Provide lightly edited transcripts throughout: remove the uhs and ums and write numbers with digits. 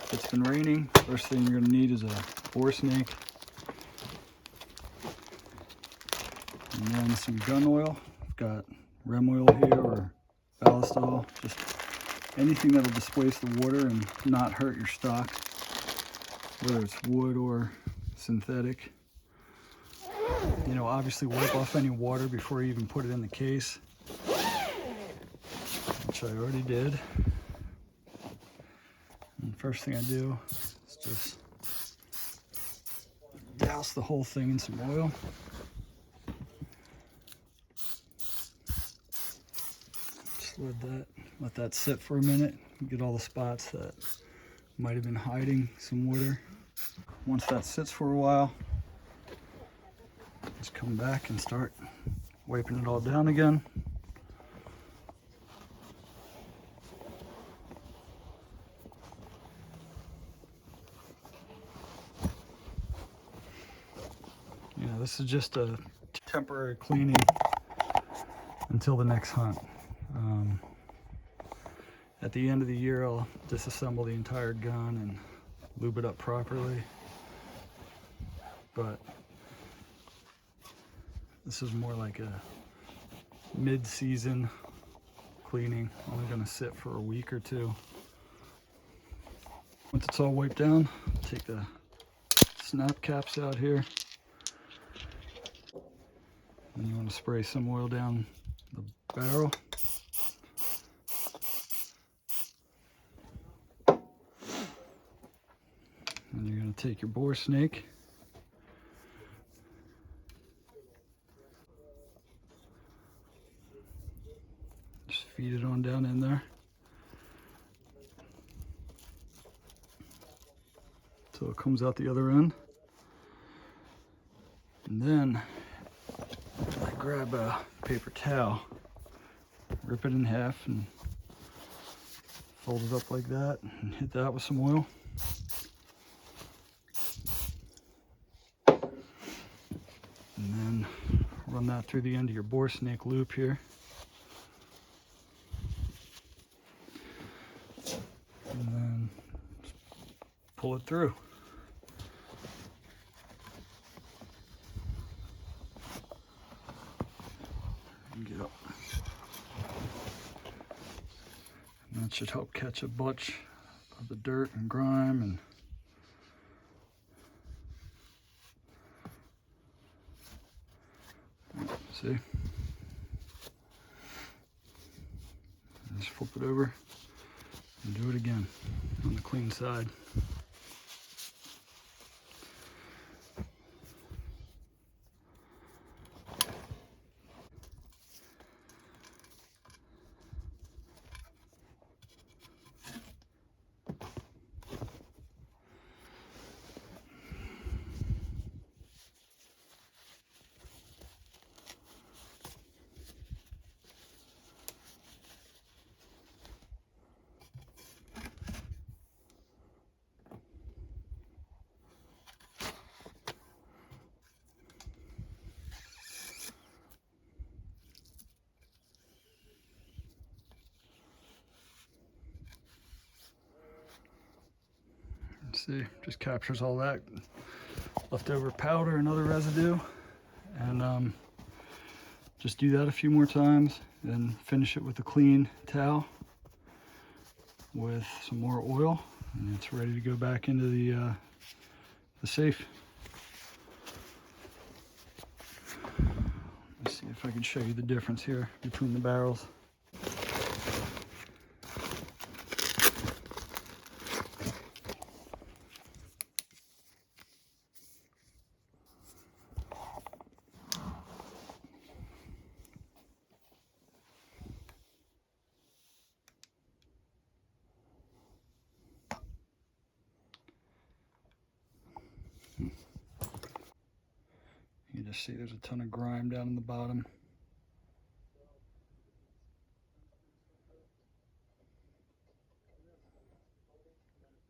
If it's been raining, first thing you're going to need is a bore snake. And then some gun oil. I've got rem oil here or ballast oil. Just anything that'll displace the water and not hurt your stock, whether it's wood or synthetic. You know, obviously wipe off any water before you even put it in the case, which I already did. And first thing I do is just douse the whole thing in some oil. Just let that sit for a minute, get all the spots that might have been hiding some water. Once that sits for a while, just come back and start wiping it all down again. You know, this is just a temporary cleaning until the next hunt. At the end of the year, I'll disassemble the entire gun and lube it up properly. But this is more like a mid-season cleaning, only going to sit for a week or two. Once it's all wiped down, take the snap caps out here. And you want to spray some oil down the barrel. And you're going to take your bore snake. Just feed it on down in there. Until it comes out the other end. And then I grab a paper towel, rip it in half and fold it up like that and hit that with some oil. And then run that through the end of your bore snake loop here. And then pull it through. And get up. And that should help catch a bunch of the dirt and grime and see? Just flip it over and do it again on the clean side. See, just captures all that leftover powder and other residue, and just do that a few more times, then finish it with a clean towel with some more oil, and it's ready to go back into the safe. Let's see if I can show you the difference here between the barrels. You just see there's a ton of grime down in the bottom.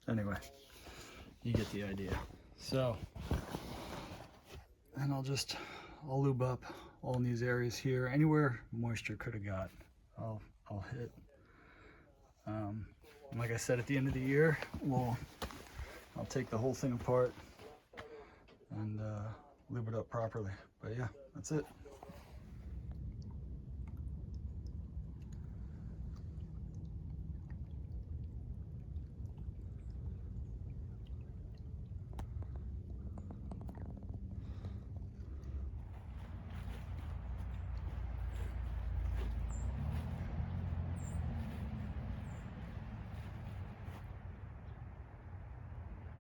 Anyway, you get the idea. So, and I'll lube up all in these areas here. Anywhere moisture could have got, I'll hit. Like I said, at the end of the year, we'll I'll take the whole thing apart and lube it up properly. But yeah, that's it.